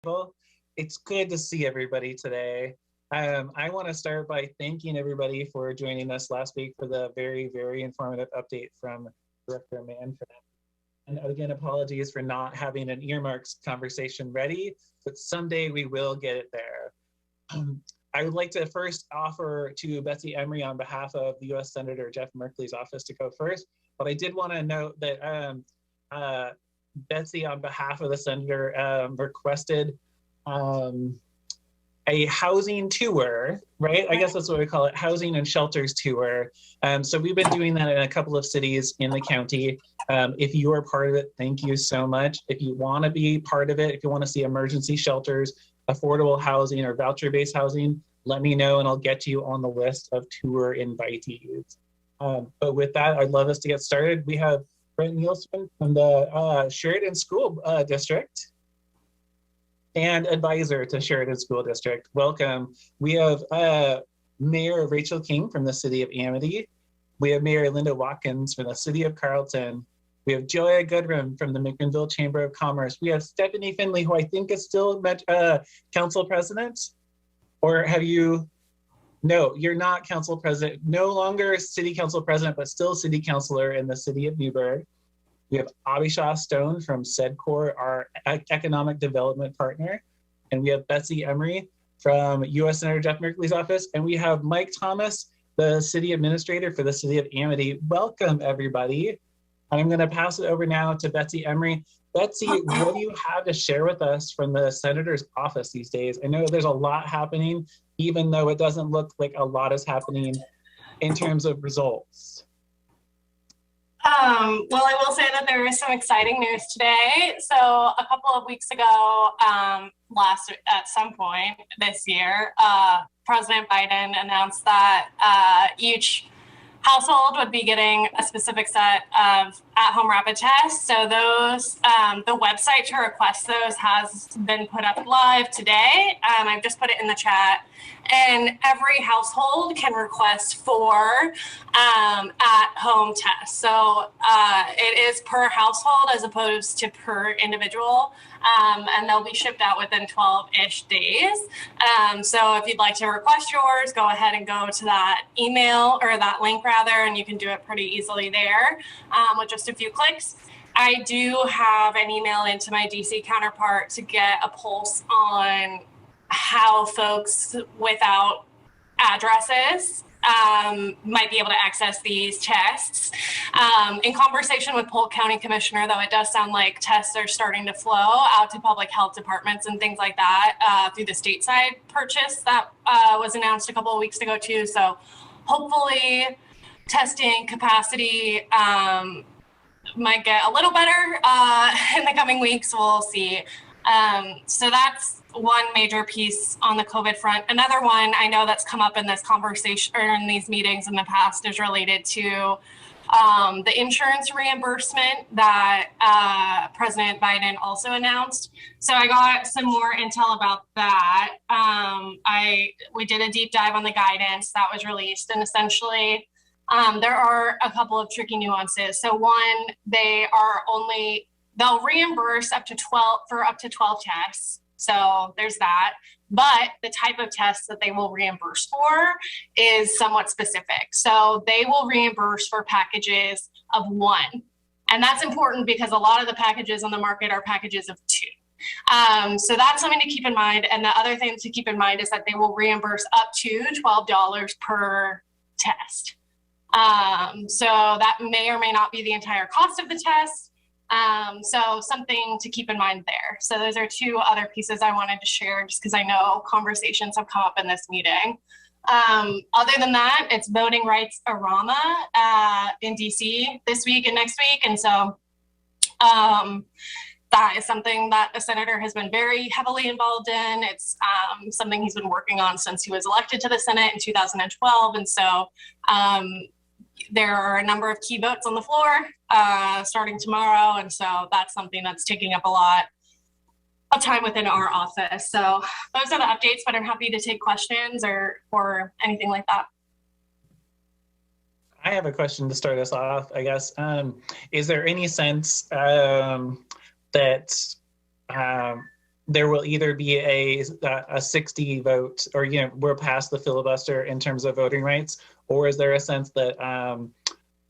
Well, it's good to see everybody today. I want to start by thanking everybody for joining us last week for the very, very informative update from Director Manfred. And again, apologies for not having an earmarks conversation ready, but someday we will get it there. I would like to first offer to Betsy Emory on behalf of the U.S. Senator Jeff Merkley's office to go first, but I did want to note that Betsy, on behalf of the Senator, requested a housing tour, right? I guess that's what we call it, housing and shelters tour. So we've been doing that in a couple of cities in the county. If you are part of it, thank you so much. If you want to be part of it, if you want to see emergency shelters, affordable housing, or voucher-based housing, let me know and I'll get you on the list of tour invitees. But with that, I'd love us to get started. We have Brent Neilson from the Sheridan School District and advisor to Sheridan School District. Welcome. We have Mayor Rachel King from the city of Amity. We have Mayor Linda Watkins from the city of Carlton. We have Gioia Goodrum from the McMinnville Chamber of Commerce. We have Stephanie Findley, who I think is still council president. Or have you? No, you're not council president. No longer city council president, but still city councilor in the city of Newberg. We have Abisha Stone from SEDCORE, our economic development partner. And we have Betsy Emory from U.S. Senator Jeff Merkley's office. And we have Mike Thomas, the city administrator for the city of Amity. Welcome, everybody. I'm going to pass it over now to Betsy Emory. Betsy, what do you have to share with us from the senator's office these days? I know there's a lot happening, even though it doesn't look like a lot is happening in terms of results. Well, I will say that there is some exciting news today. So a couple of weeks ago, at some point this year, President Biden announced that each household would be getting a specific set of at-home rapid tests. So those, the website to request those has been put up live today. I've just put it in the chat. And every household can request 4 at-home tests. So it is per household as opposed to per individual. And they'll be shipped out within 12-ish days. So if you'd like to request yours, go ahead and go to that email or that link rather, and you can do it pretty easily there with just a few clicks. I do have an email into my DC counterpart to get a pulse on how folks without addresses might be able to access these tests. In conversation with Polk County Commissioner, though, it does sound like tests are starting to flow out to public health departments and things like that through the stateside purchase that was announced a couple of weeks ago too. So hopefully testing capacity might get a little better in the coming weeks. We'll see. So that's one major piece on the COVID front. Another one I know that's come up in this conversation or in these meetings in the past is related to the insurance reimbursement that President Biden also announced. So I got some more intel about that. We did a deep dive on the guidance that was released, and essentially there are a couple of tricky nuances. So one, they'll reimburse up to 12 tests. So there's that, but the type of tests that they will reimburse for is somewhat specific. So they will reimburse for packages of 1. And that's important because a lot of the packages on the market are packages of 2. So that's something to keep in mind. And the other thing to keep in mind is that they will reimburse up to $12 per test. So that may or may not be the entire cost of the test. So something to keep in mind there. So those are 2 other pieces I wanted to share just because I know conversations have come up in this meeting. Other than that, it's voting rights Arama in DC this week and next week. And so that is something that the senator has been very heavily involved in. It's something he's been working on since he was elected to the Senate in 2012. And so there are a number of key votes on the floor starting tomorrow. And so that's something that's taking up a lot of time within our office. So those are the updates, but I'm happy to take questions or anything like that. I have a question to start us off, I guess. Is there any sense that there will either be a 60 vote, or we're past the filibuster in terms of voting rights, or is there a sense that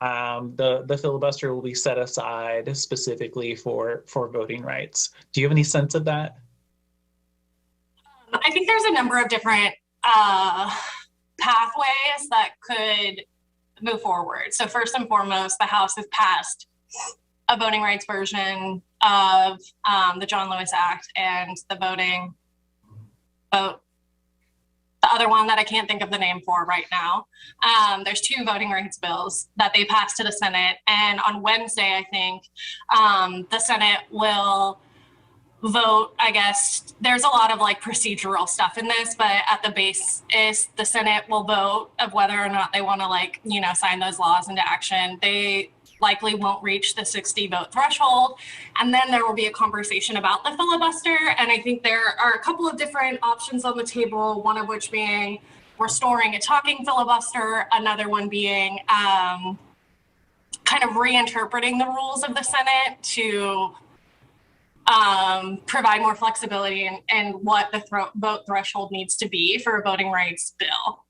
the filibuster will be set aside specifically for voting rights? Do you have any sense of that? I think there's a number of different pathways that could move forward. So first and foremost, the House has passed a voting rights version of the John Lewis Act and the voting vote. The other one that I can't think of the name for right now. There's two voting rights bills that they passed to the Senate. And on Wednesday, I think, the Senate will vote. I guess there's a lot of like procedural stuff in this, but at the base is the Senate will vote of whether or not they want to sign those laws into action. They likely won't reach the 60 vote threshold. And then there will be a conversation about the filibuster. And I think there are a couple of different options on the table, one of which being restoring a talking filibuster, another one being kind of reinterpreting the rules of the Senate to provide more flexibility in what the vote threshold needs to be for a voting rights bill.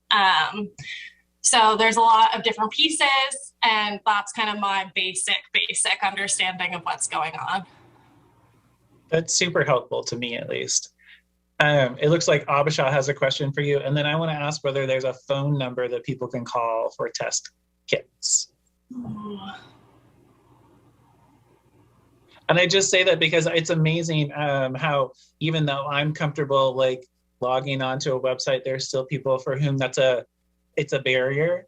So there's a lot of different pieces, and that's kind of my basic understanding of what's going on. That's super helpful to me, at least. It looks like Abisha has a question for you, and then I want to ask whether there's a phone number that people can call for test kits. And I just say that because it's amazing how even though I'm comfortable like logging onto a website, there's still people for whom it's a barrier.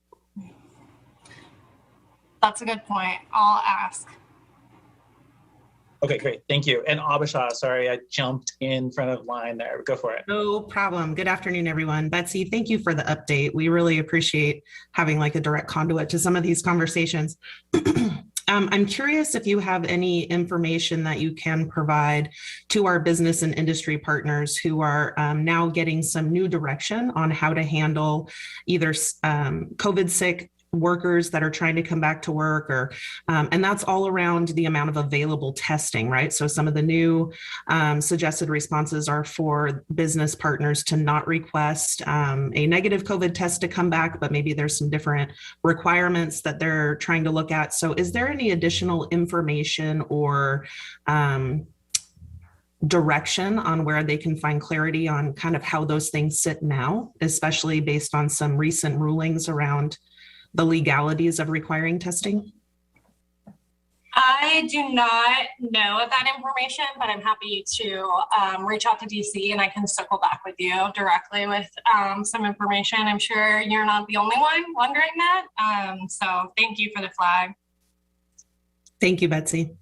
That's a good point. I'll ask. Okay, great. Thank you. And Abisha, sorry, I jumped in front of line there. Go for it. No problem. Good afternoon, everyone. Betsy, thank you for the update. We really appreciate having like a direct conduit to some of these conversations. I'm curious if you have any information that you can provide to our business and industry partners who are now getting some new direction on how to handle either COVID sick workers that are trying to come back to work, or and that's all around the amount of available testing, right? So some of the new suggested responses are for business partners to not request a negative COVID test to come back, but maybe there's some different requirements that they're trying to look at. So is there any additional information or direction on where they can find clarity on kind of how those things sit now, especially based on some recent rulings around the legalities of requiring testing? I do not know of that information, but I'm happy to reach out to DC and I can circle back with you directly with some information. I'm sure you're not the only one wondering that. So thank you for the flag. Thank you, Betsy.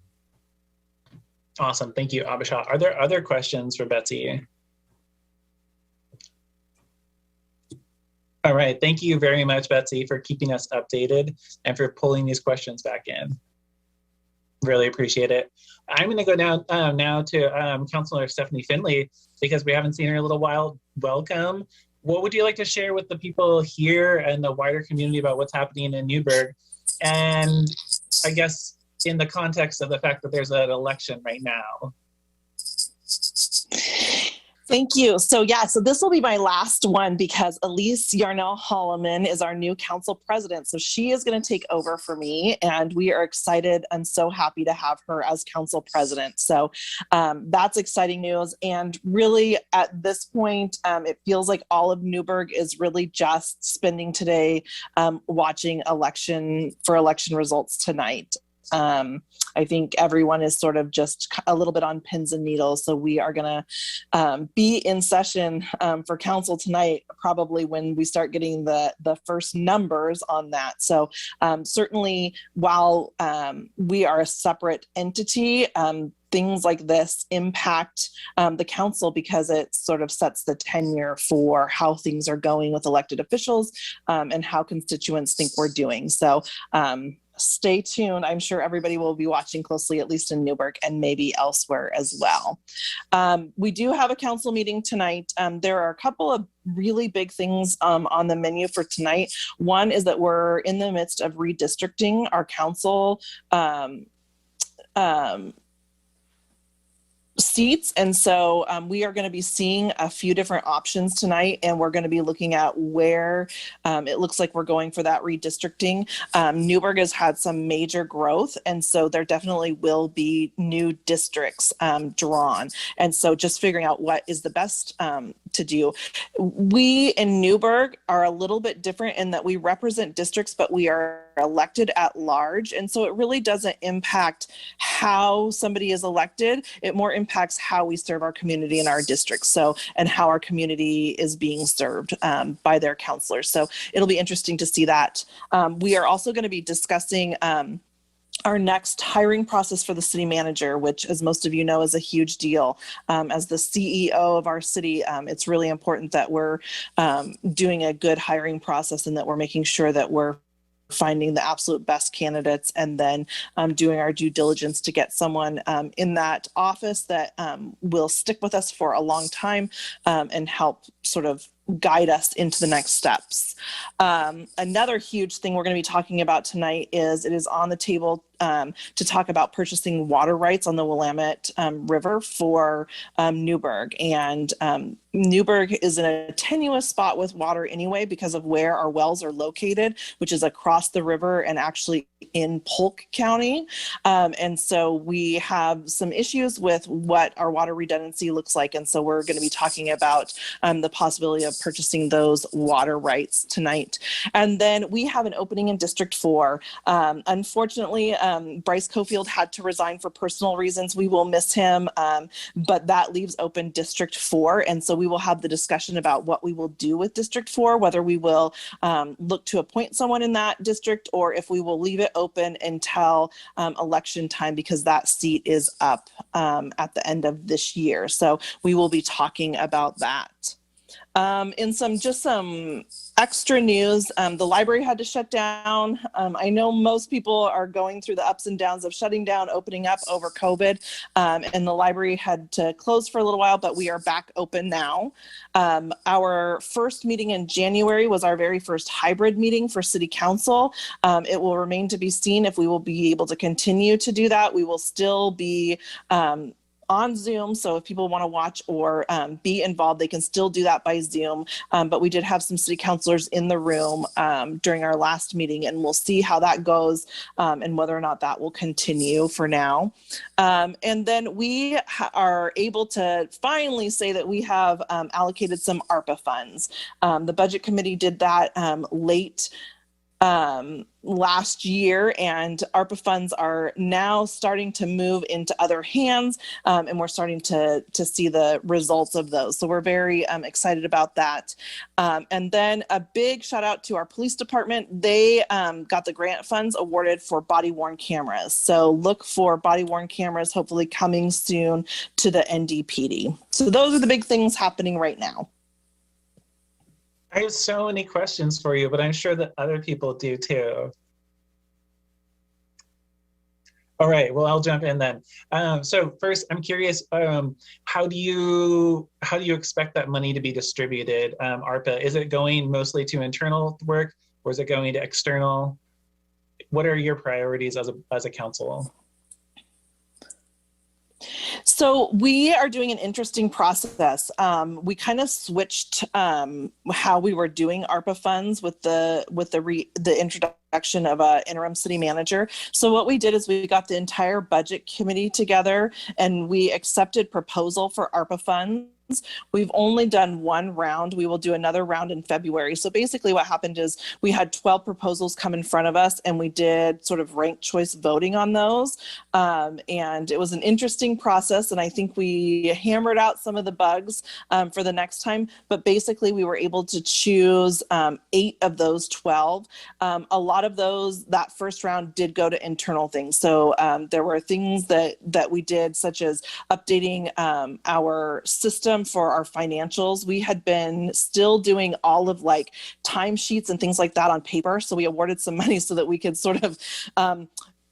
Awesome. Thank you, Abisha. Are there other questions for Betsy? All right. Thank you very much, Betsy, for keeping us updated and for pulling these questions back in. Really appreciate it. I'm going to go down now to Councilor Stephanie Findley, because we haven't seen her in a little while. Welcome. What would you like to share with the people here and the wider community about what's happening in Newberg? And I guess in the context of the fact that there's an election right now. Thank you. So this will be my last one because Elise Yarnell Holloman is our new council president. So she is going to take over for me, and we are excited and so happy to have her as council president. So that's exciting news. And really at this point, it feels like all of Newberg is really just spending today watching election results tonight. I think everyone is sort of just a little bit on pins and needles. So we are going to be in session for council tonight, probably when we start getting the first numbers on that. So certainly while we are a separate entity, things like this impact the council because it sort of sets the tenure for how things are going with elected officials and how constituents think we're doing. So stay tuned. I'm sure everybody will be watching closely, at least in Newberg and maybe elsewhere as well. We do have a council meeting tonight. There are a couple of really big things on the menu for tonight. One is that we're in the midst of redistricting our council seats. And so we are going to be seeing a few different options tonight, and we're going to be looking at where it looks like we're going for that redistricting. Newberg has had some major growth, and so there definitely will be new districts drawn. And so just figuring out what is the best to do. We in Newberg are a little bit different in that we represent districts, but we are elected at large. And so it really doesn't impact how somebody is elected. It more impacts how we serve our community in our districts. So, and how our community is being served by their counselors. So it'll be interesting to see that. We are also going to be discussing our next hiring process for the city manager, which, as most of you know, is a huge deal. As the CEO of our city, it's really important that we're doing a good hiring process and that we're making sure that we're finding the absolute best candidates, and then doing our due diligence to get someone in that office that will stick with us for a long time and help sort of guide us into the next steps. Another huge thing we're going to be talking about tonight is it is on the table to talk about purchasing water rights on the Willamette River for Newberg. And Newberg is in a tenuous spot with water anyway because of where our wells are located, which is across the river and actually in Polk County. And so we have some issues with what our water redundancy looks like. And so we're going to be talking about the possibility of purchasing those water rights tonight. And then we have an opening in District 4. Unfortunately, Bryce Cofield had to resign for personal reasons. We will miss him, but that leaves open District 4. And so we will have the discussion about what we will do with District 4, whether we will look to appoint someone in that district or if we will leave it open until election time, because that seat is up at the end of this year. So we will be talking about that. In some extra news, the library had to shut down. I know most people are going through the ups and downs of shutting down, opening up over COVID, and the library had to close for a little while, but we are back open now. Our first meeting in January was our very first hybrid meeting for City Council. It will remain to be seen if we will be able to continue to do that. We will still be on Zoom. So if people want to watch or be involved, they can still do that by Zoom. But we did have some city councilors in the room during our last meeting, and we'll see how that goes and whether or not that will continue for now. And then we are able to finally say that we have allocated some ARPA funds. The budget committee did that late last year, and ARPA funds are now starting to move into other hands, and we're starting to see the results of those. So we're very excited about that. And then a big shout out to our police department. They got the grant funds awarded for body-worn cameras. So look for body-worn cameras hopefully coming soon to the NDPD. So those are the big things happening right now. I have so many questions for you, but I'm sure that other people do too. All right, well, I'll jump in then. So first, I'm curious, how do you expect that money to be distributed, ARPA? Is it going mostly to internal work, or is it going to external? What are your priorities as a council? So we are doing an interesting process. We kind of switched how we were doing ARPA funds with the introduction of an interim city manager. So what we did is we got the entire budget committee together and we accepted proposal for ARPA funds. We've only done one round. We will do another round in February. So basically what happened is we had 12 proposals come in front of us and we did sort of ranked choice voting on those. And it was an interesting process. And I think we hammered out some of the bugs for the next time. But basically we were able to choose 8 of those 12. A lot of those, that first round did go to internal things. So there were things that we did, such as updating our system for our financials. We had been still doing all of like timesheets and things like that on paper. So we awarded some money so that we could sort of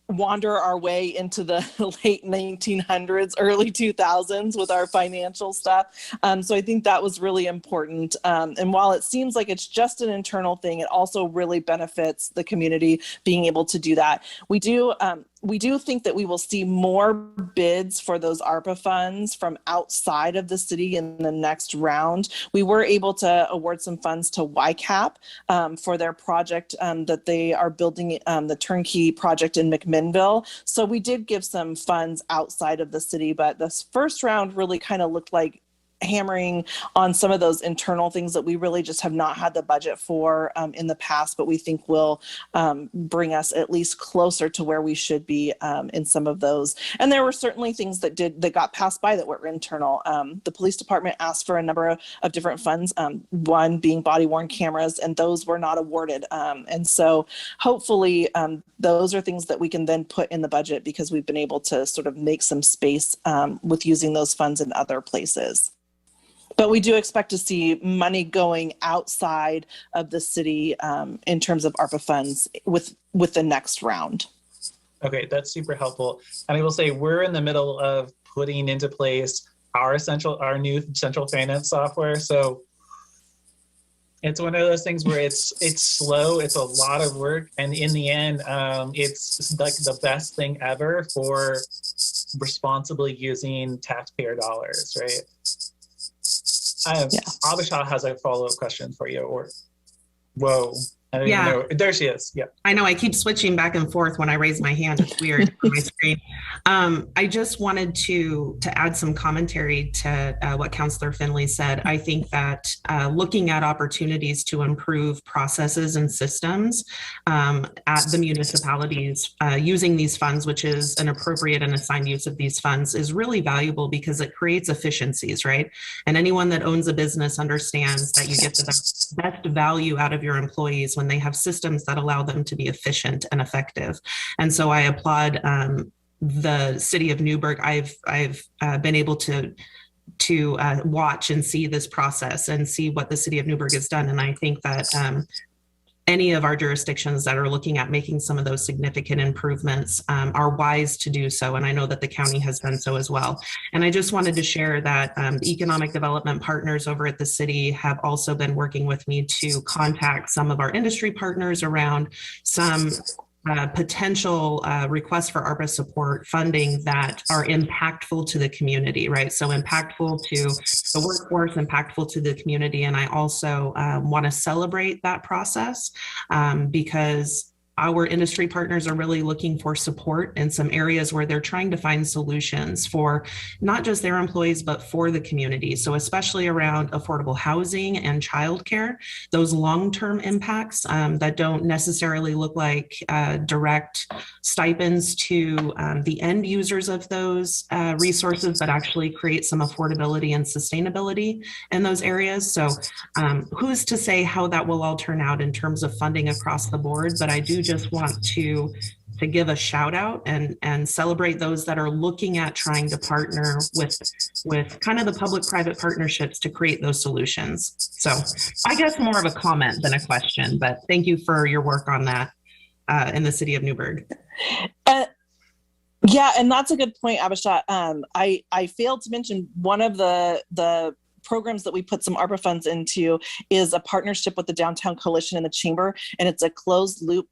wander our way into the late 1900s, early 2000s with our financial stuff. So I think that was really important. And while it seems like it's just an internal thing, it also really benefits the community being able to do that. We do we do think that we will see more bids for those ARPA funds from outside of the city in the next round. We were able to award some funds to YCAP for their project that they are building, the turnkey project in McMinnville. So we did give some funds outside of the city, but this first round really kind of looked like hammering on some of those internal things that we really just have not had the budget for in the past, but we think will bring us at least closer to where we should be in some of those. And there were certainly things that got passed by that were internal. The police department asked for a number of different funds, one being body worn cameras, and those were not awarded. And so hopefully those are things that we can then put in the budget because we've been able to sort of make some space with using those funds in other places. But we do expect to see money going outside of the city in terms of ARPA funds with the next round. Okay, that's super helpful. And I will say we're in the middle of putting into place our new central finance software. So it's one of those things where it's slow, it's a lot of work, and in the end, it's like the best thing ever for responsibly using taxpayer dollars, right? Abisha has a follow-up question for you. Whoa. I don't even know. There she is. Yeah. I know I keep switching back and forth when I raise my hand. It's weird on my screen. I just wanted to add some commentary to what Councillor Findley said. I think that looking at opportunities to improve processes and systems at the municipalities using these funds, which is an appropriate and assigned use of these funds, is really valuable because it creates efficiencies, right? And anyone that owns a business understands that you get the best value out of your employees when they have systems that allow them to be efficient and effective. And so I applaud the city of Newberg. I've been able to watch and see this process and see what the city of Newberg has done. And I think that any of our jurisdictions that are looking at making some of those significant improvements are wise to do so. And I know that the county has done so as well. And I just wanted to share that the economic development partners over at the city have also been working with me to contact some of our industry partners around some potential requests for ARPA support funding that are impactful to the community, right? So impactful to the workforce, impactful to the community. And I also want to celebrate that process because our industry partners are really looking for support in some areas where they're trying to find solutions for not just their employees, but for the community. So especially around affordable housing and childcare, those long-term impacts that don't necessarily look like direct stipends to the end users of those resources, but actually create some affordability and sustainability in those areas. So who's to say how that will all turn out in terms of funding across the board, but I do just want to give a shout out and celebrate those that are looking at trying to partner with kind of the public-private partnerships to create those solutions. So I guess more of a comment than a question, but thank you for your work on that in the city of Newberg. Yeah, and that's a good point, Abisha. I failed to mention one of the programs that we put some ARPA funds into is a partnership with the Downtown Coalition and the Chamber, and it's a closed loop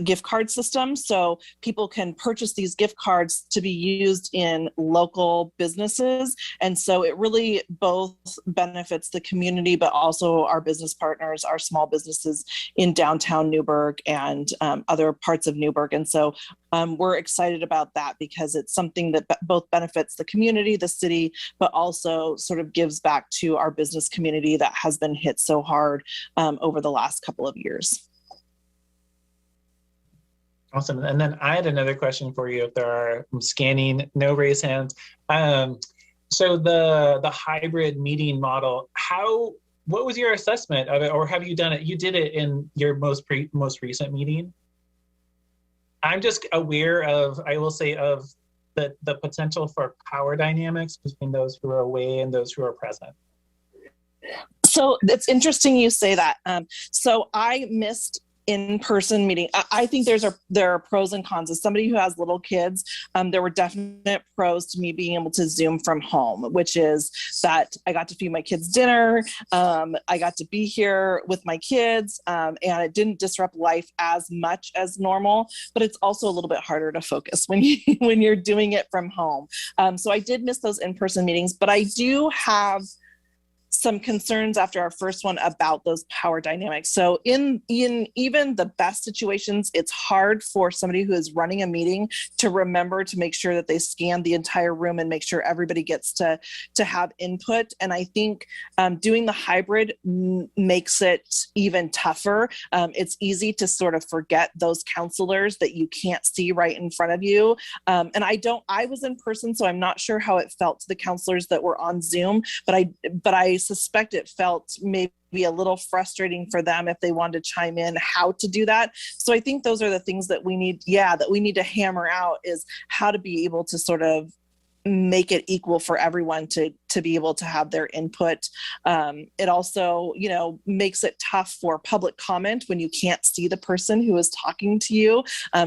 gift card system. So people can purchase these gift cards to be used in local businesses. And so it really both benefits the community, but also our business partners, our small businesses in downtown Newberg and other parts of Newberg. And so we're excited about that because it's something that both benefits the community, the city, but also sort of gives back to our business community that has been hit so hard over the last couple of years. Awesome. And then I had another question for you if there are. I'm scanning, no raise hands. So the hybrid meeting model, what was your assessment of it, or have you done it? You did it in your most recent meeting. I'm just aware of, I will say, of the potential for power dynamics between those who are away and those who are present. So it's interesting you say that. So I missed in-person meeting. I think there are pros and cons. As somebody who has little kids, there were definite pros to me being able to Zoom from home, which is that I got to feed my kids dinner. I got to be here with my kids, and it didn't disrupt life as much as normal, but it's also a little bit harder to focus when you're doing it from home. So I did miss those in-person meetings, but I do have some concerns after our first one about those power dynamics. So in even the best situations, it's hard for somebody who is running a meeting to remember to make sure that they scan the entire room and make sure everybody gets to have input. And I think doing the hybrid makes it even tougher. It's easy to sort of forget those counselors that you can't see right in front of you. And I was in person, so I'm not sure how it felt to the counselors that were on Zoom, but I suspect it felt maybe a little frustrating for them if they wanted to chime in how to do that. So I think those are the things that we need to hammer out, is how to be able to sort of make it equal for everyone to be able to have their input. It also, makes it tough for public comment when you can't see the person who is talking to you.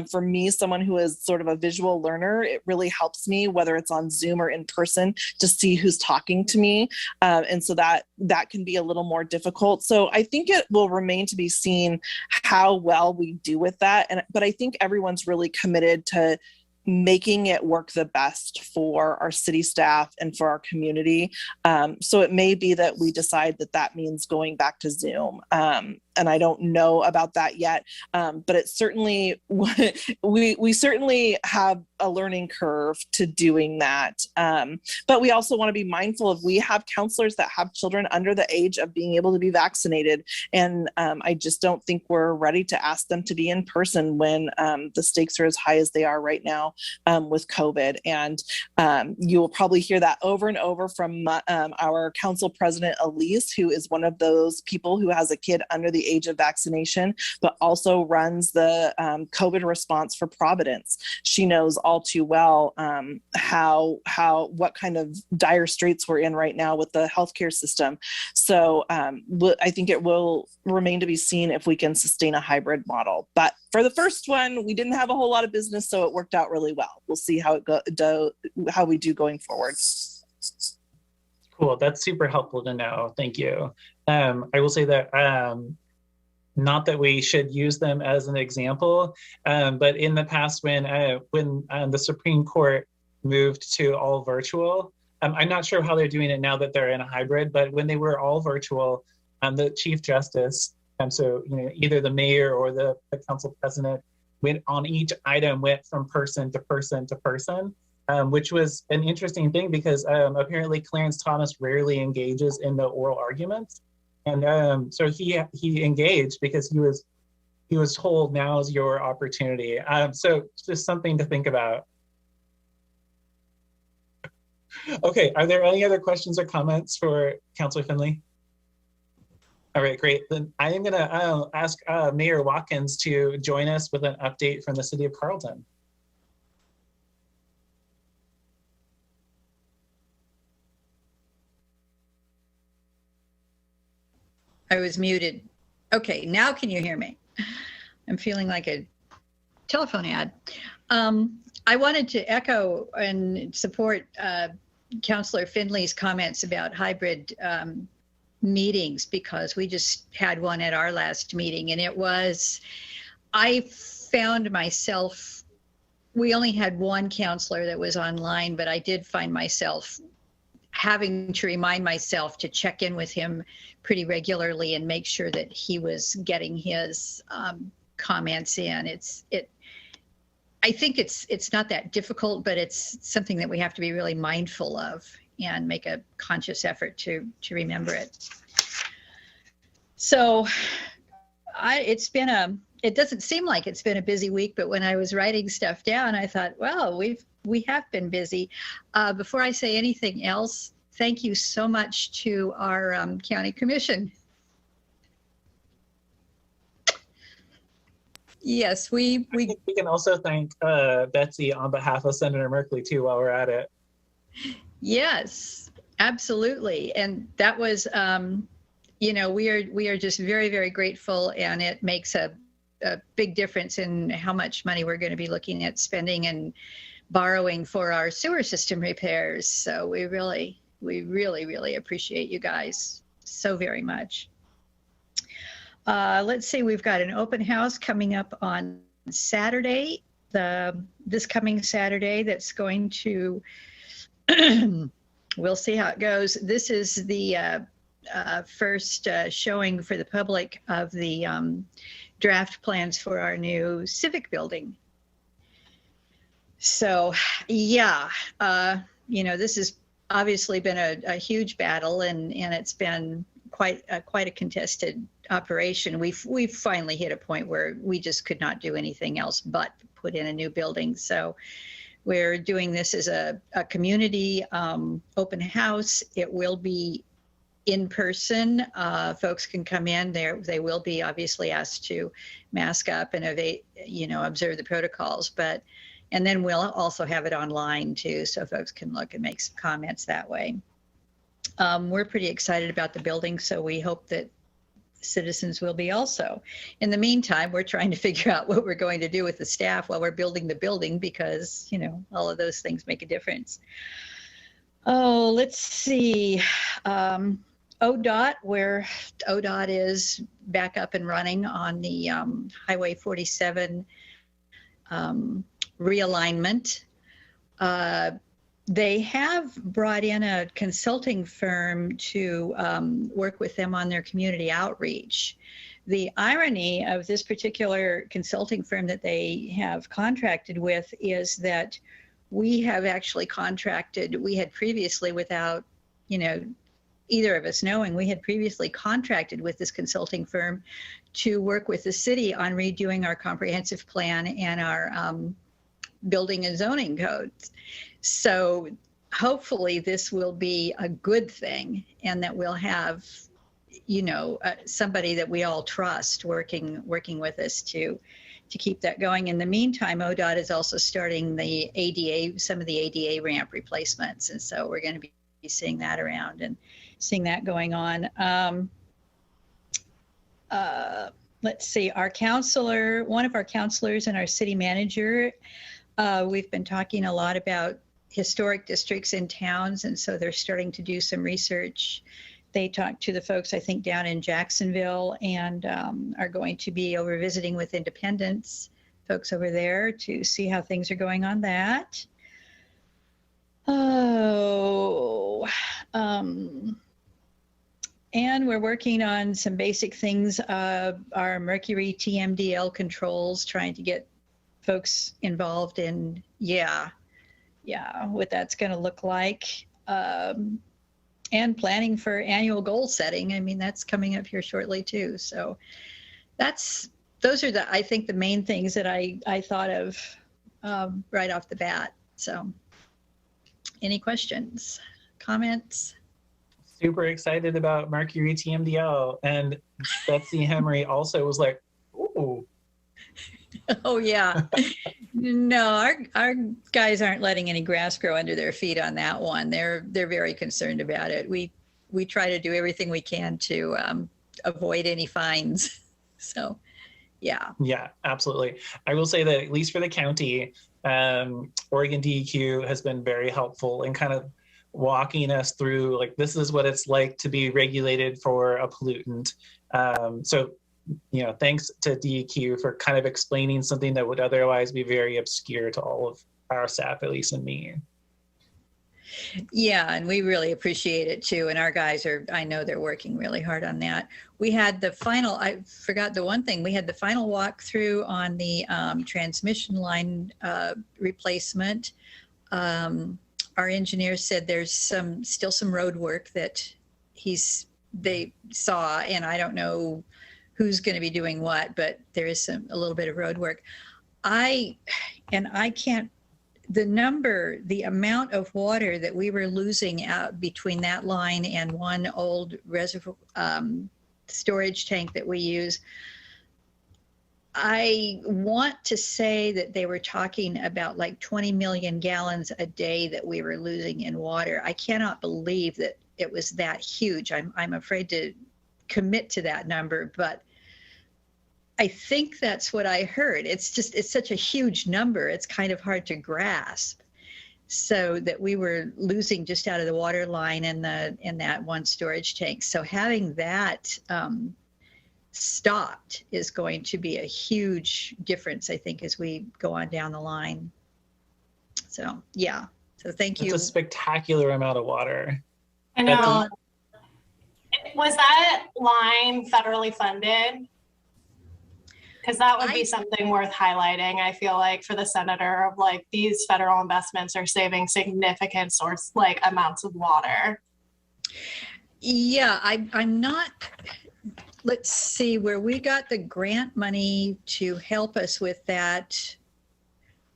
For me, someone who is sort of a visual learner, it really helps me, whether it's on Zoom or in person, to see who's talking to me. And so that can be a little more difficult. So I think it will remain to be seen how well we do with that. But I think everyone's really committed to making it work the best for our city staff and for our community. So it may be that we decide that means going back to Zoom. And I don't know about that yet, but it's certainly, we certainly have a learning curve to doing that. But we also want to be mindful of, we have counselors that have children under the age of being able to be vaccinated. And I just don't think we're ready to ask them to be in person when the stakes are as high as they are right now with COVID. And you will probably hear that over and over from our council president, Elise, who is one of those people who has a kid under the age of vaccination, but also runs the COVID response for Providence. She knows all too well what kind of dire straits we're in right now with the healthcare system. So I think it will remain to be seen if we can sustain a hybrid model. But for the first one, we didn't have a whole lot of business, so it worked out really well. We'll see how how we do going forward. Cool. That's super helpful to know. Thank you. I will say that not that we should use them as an example, but in the past, when the Supreme Court moved to all virtual, I'm not sure how they're doing it now that they're in a hybrid, but when they were all virtual, the Chief Justice, so either the mayor or the council president, went on each item, went from person to person to person, which was an interesting thing because apparently Clarence Thomas rarely engages in the oral arguments. And so he engaged because he was told, now's your opportunity. So just something to think about. Okay, are there any other questions or comments for Councilor Findley? All right, great. Then I am gonna ask Mayor Watkins to join us with an update from the city of Carlton. I was muted. Okay, now can you hear me? I'm feeling like a telephone ad. I wanted to echo and support Councilor Findley's comments about hybrid meetings, because we just had one at our last meeting, and I found myself, we only had one counselor that was online, but I did find myself having to remind myself to check in with him pretty regularly and make sure that he was getting his comments in. I think it's not that difficult, but it's something that we have to be really mindful of and make a conscious effort to remember it. So it doesn't seem like it's been a busy week, but when I was writing stuff down, I thought, well, we have been busy. Before I say anything else, thank you so much to our county commission. Yes, I think we can also thank Betsy on behalf of Senator Merkley too, while we're at it. Yes, absolutely. And that was, we are just very, very grateful, and it makes a a big difference in how much money we're going to be looking at spending and borrowing for our sewer system repairs. So we really appreciate you guys so very much. Let's see, we've got an open house coming up on Saturday, this coming Saturday, that's going to, we'll see how it goes. This is the first showing for the public of the draft plans for our new civic building. So yeah, this has obviously been a huge battle, and it's been quite a contested operation. We've finally hit a point where we just could not do anything else but put in a new building. So we're doing this as a community open house. It will be in person. Folks can come in there. They will be obviously asked to mask up and observe the protocols, and then we'll also have it online too, so folks can look and make some comments that way. We're pretty excited about the building, so we hope that citizens will be also. In the meantime, we're trying to figure out what we're going to do with the staff while we're building the building, because, all of those things make a difference. Oh, let's see. ODOT, where ODOT is back up and running on the Highway 47 realignment. They have brought in a consulting firm to work with them on their community outreach. The irony of this particular consulting firm that they have contracted with is that we have actually contracted, we had previously, without, either of us knowing, we had previously contracted with this consulting firm to work with the city on redoing our comprehensive plan and our building and zoning codes. So hopefully this will be a good thing, and that we'll have, somebody that we all trust working with us to keep that going. In the meantime, ODOT is also starting the ADA, some of the ADA ramp replacements. And so we're going to be seeing that around and seeing that going on. Let's see, one of our counselors and our city manager, we've been talking a lot about historic districts in towns, and so they're starting to do some research. They talked to the folks, I think, down in Jacksonville, and are going to be over visiting with Independence folks over there to see how things are going on that. And we're working on some basic things, our mercury TMDL controls, trying to get folks involved in, what that's going to look like, and planning for annual goal setting. I mean, that's coming up here shortly too. So those are I think the main things that I thought of right off the bat. So any questions, comments? Super excited about Mercury TMDL, and Betsy Emory also was like, ooh. Oh yeah. No, our guys aren't letting any grass grow under their feet on that one. They're very concerned about it. We try to do everything we can to avoid any fines. So yeah. Yeah, absolutely. I will say that at least for the county, Oregon DEQ has been very helpful in kind of walking us through, like, this is what it's like to be regulated for a pollutant. So thanks to DEQ for kind of explaining something that would otherwise be very obscure to all of our staff, at least in me. Yeah, and we really appreciate it too. And our guys I know they're working really hard on that. We had I forgot the one thing, we had the final walkthrough on the transmission line replacement. Our engineer said there's still some road work that they saw, and I don't know who's going to be doing what, but there is a little bit of road work. The amount of water that we were losing out between that line and one old reservoir storage tank that we use, I want to say that they were talking about like 20 million gallons a day that we were losing in water. I cannot believe that it was that huge. I'm afraid to commit to that number, but I think that's what I heard. It's such a huge number. It's kind of hard to grasp. So that we were losing just out of the water line in that one storage tank. So having that stopped is going to be a huge difference, I think, as we go on down the line. So yeah. So thank you. It's a spectacular amount of water. I know. Was that line federally funded? Because that would be something worth highlighting, I feel like, for the senator, of like, these federal investments are saving significant amounts of water. Yeah, I'm not, let's see, where we got the grant money to help us with that.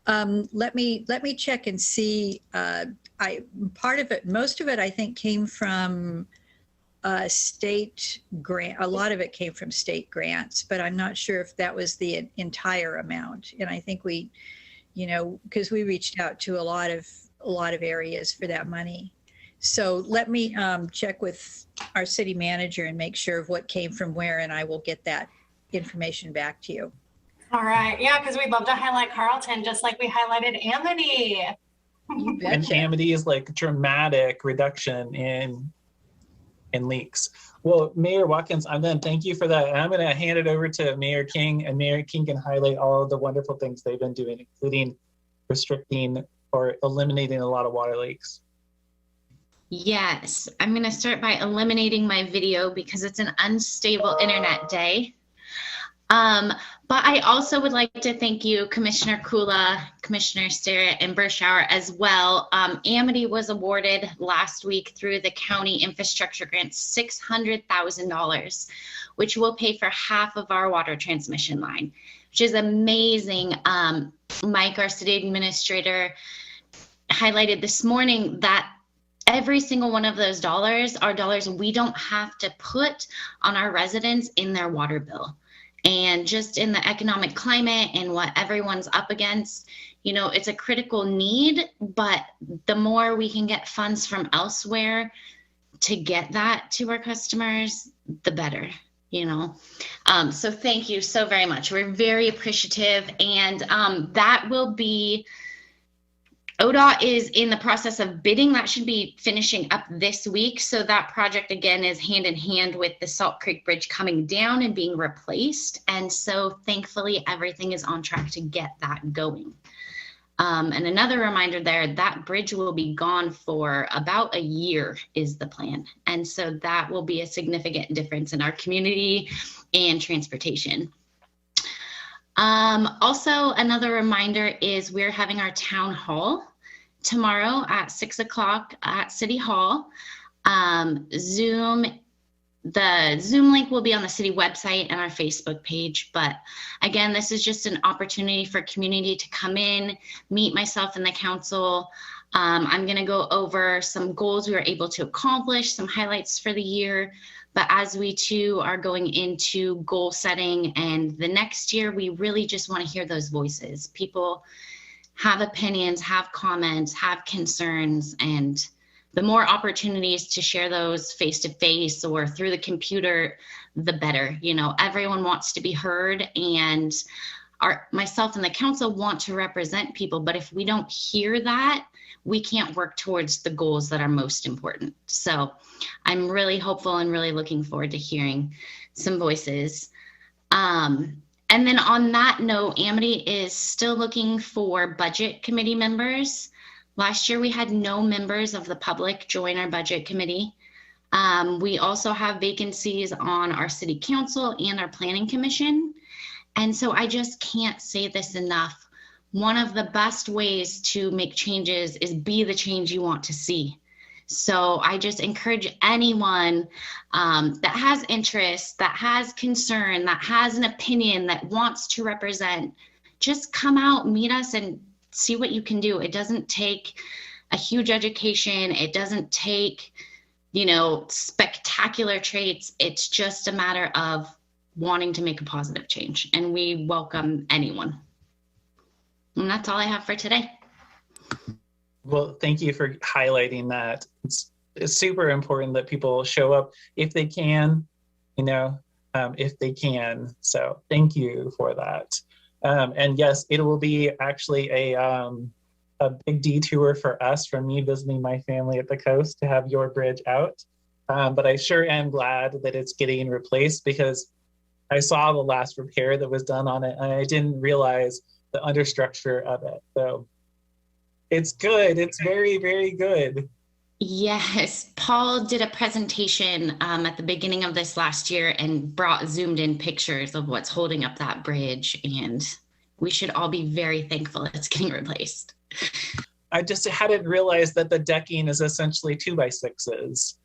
Let me check and see. Part of it, most of it, I think, came from state grant. A lot of it came from state grants, but I'm not sure if that was the entire amount. And I think we, because we reached out to a lot of areas for that money. So let me check with our city manager and make sure of what came from where, and I will get that information back to you. All right. Yeah, because we'd love to highlight Carlton, just like we highlighted Amity. And Amity is like dramatic reduction in leaks. Well, Mayor Watkins, I'm going to thank you for that. And I'm going to hand it over to Mayor King, and Mayor King can highlight all of the wonderful things they've been doing, including restricting or eliminating a lot of water leaks. Yes, I'm going to start by eliminating my video because it's an unstable internet day. But I also would like to thank you, Commissioner Kulla, Commissioner Starrett, and Bershauer as well. Amity was awarded last week through the county infrastructure grant $600,000, which will pay for half of our water transmission line, which is amazing. Mike, our city administrator, highlighted this morning that every single one of those dollars are dollars we don't have to put on our residents in their water bill. And just in the economic climate and what everyone's up against, it's a critical need, but the more we can get funds from elsewhere to get that to our customers, the better, So thank you so very much. We're very appreciative. And that will be, ODOT is in the process of bidding. That should be finishing up this week. So that project, again, is hand in hand with the Salt Creek Bridge coming down and being replaced. And so thankfully, everything is on track to get that going. And another reminder there, that bridge will be gone for about a year is the plan. And so that will be a significant difference in our community and transportation. Also, another reminder is we're having our town hall tomorrow at 6 o'clock at City Hall. The Zoom link will be on the city website and our Facebook page. But again, this is just an opportunity for community to come in, meet myself and the council. I'm going to go over some goals we were able to accomplish, some highlights for the year. But as we too are going into goal setting and the next year, we really just want to hear those voices. People have opinions, have comments, have concerns, and the more opportunities to share those face-to-face or through the computer, the better. Everyone wants to be heard, and myself and the council want to represent people. But if we don't hear that, we can't work towards the goals that are most important. So I'm really hopeful and really looking forward to hearing some voices. And then on that note, Amity is still looking for budget committee members. Last year, we had no members of the public join our budget committee. We also have vacancies on our city council and our planning commission. And so I just can't say this enough. One of the best ways to make changes is be the change you want to see. So I just encourage anyone that has interest, that has concern, that has an opinion, that wants to represent, just come out, meet us, and see what you can do. It doesn't take a huge education. It doesn't take, spectacular traits. It's just a matter of wanting to make a positive change, and we welcome anyone. And that's all I have for today. Well, thank you for highlighting that. It's super important that people show up if they can. if they can. So thank you for that. And yes, it will be actually a big detour for us, from me visiting my family at the coast, to have your bridge out. But I sure am glad that it's getting replaced, because I saw the last repair that was done on it and I didn't realize the understructure of it. So it's good. It's very, very good. Yes, Paul did a presentation at the beginning of this last year and zoomed in pictures of what's holding up that bridge, and we should all be very thankful it's getting replaced. I just hadn't realized that the decking is essentially 2x6s.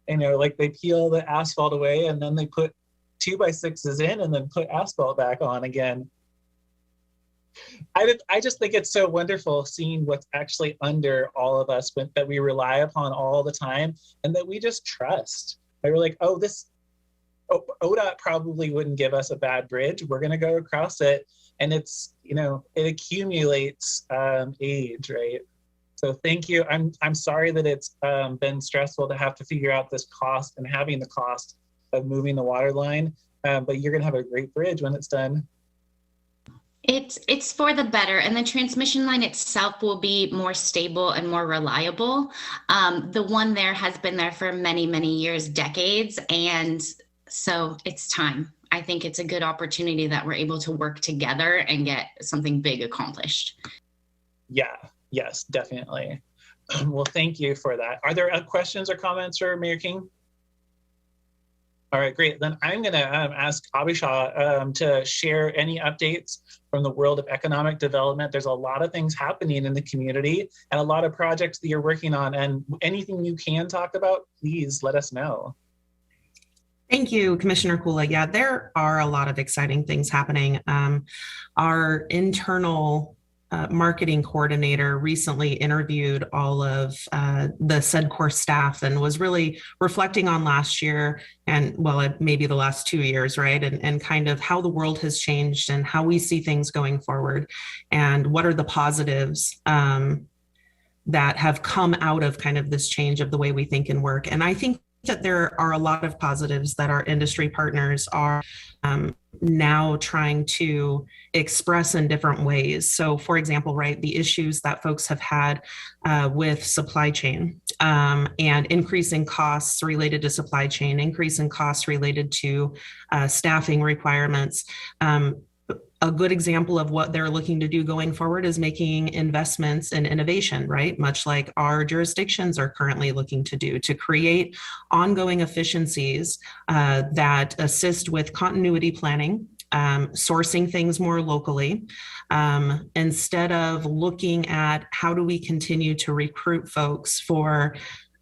You know, like they peel the asphalt away and then they put 2x6s in and then put asphalt back on again. I just think it's so wonderful seeing what's actually under all of us, that we rely upon all the time and that we just trust. Like, we're like, oh, ODOT probably wouldn't give us a bad bridge. We're going to go across it. And it's, you know, it accumulates age, right? So thank you. I'm sorry that it's been stressful to have to figure out this cost and having the cost of moving the water line, but you're going to have a great bridge when it's done. It's for the better, and the transmission line itself will be more stable and more reliable. The one there has been there for many, many years, decades, and so it's time. I think it's a good opportunity that we're able to work together and get something big accomplished. Yeah, yes, definitely. Well, thank you for that. Are there questions or comments for Mayor King? All right, great. Then I'm going to ask Abisha to share any updates from the world of economic development. There's a lot of things happening in the community and a lot of projects that you're working on, and anything you can talk about, please let us know. Thank you, Commissioner Kulla. Yeah, there are a lot of exciting things happening. Our internal marketing coordinator recently interviewed all of the SEDCORE staff and was really reflecting on last year and, well, maybe the last 2 years, right? And kind of how the world has changed and how we see things going forward, and what are the positives that have come out of kind of this change of the way we think and work. And I think that there are a lot of positives that our industry partners are now trying to express in different ways. So, for example, right, the issues that folks have had with supply chain and increasing costs related to supply chain, increasing costs related to staffing requirements. A good example of what they're looking to do going forward is making investments in innovation, right? Much like our jurisdictions are currently looking to do, to create ongoing efficiencies that assist with continuity planning, sourcing things more locally, instead of looking at how do we continue to recruit folks for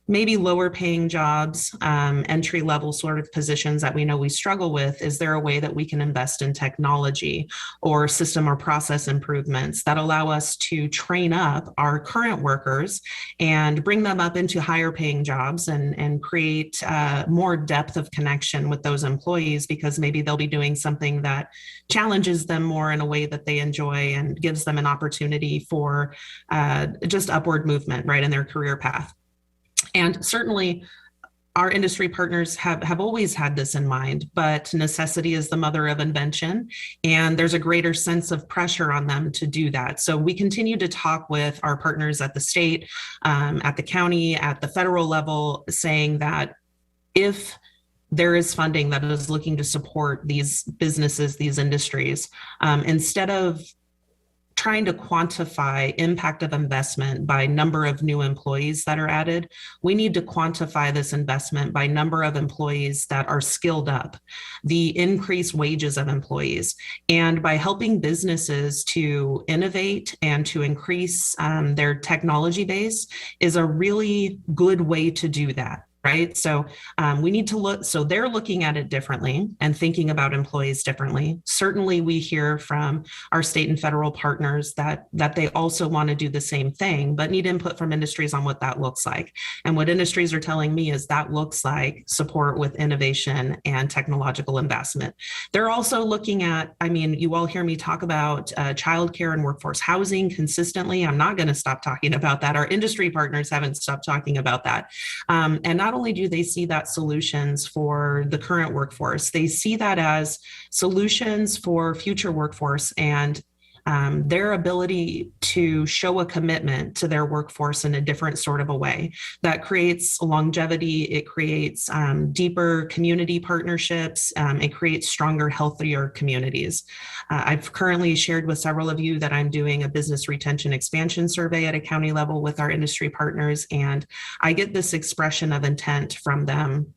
maybe lower paying jobs, entry level sort of positions that we know we struggle with. Is there a way that we can invest in technology or system or process improvements that allow us to train up our current workers and bring them up into higher paying jobs and create more depth of connection with those employees, because maybe they'll be doing something that challenges them more in a way that they enjoy and gives them an opportunity for just upward movement, right, in their career path. And certainly our industry partners have always had this in mind, but necessity is the mother of invention, and there's a greater sense of pressure on them to do that. So we continue to talk with our partners at the state, at the county, at the federal level, saying that if there is funding that is looking to support these businesses, these industries, instead of trying to quantify impact of investment by number of new employees that are added, we need to quantify this investment by number of employees that are skilled up, the increased wages of employees, and by helping businesses to innovate and to increase their technology base is a really good way to do that. Right. So we need to look. So they're looking at it differently and thinking about employees differently. Certainly, we hear from our state and federal partners that they also want to do the same thing, but need input from industries on what that looks like. And what industries are telling me is that looks like support with innovation and technological investment. They're also looking at, I mean, you all hear me talk about childcare and workforce housing consistently. I'm not going to stop talking about that. Our industry partners haven't stopped talking about that. And not not only do they see that solutions for the current workforce, they see that as solutions for future workforce and their ability to show a commitment to their workforce in a different sort of a way that creates longevity. It creates deeper community partnerships. It creates stronger, healthier communities. I've currently shared with several of you that I'm doing a business retention expansion survey at a county level with our industry partners, and I get this expression of intent from them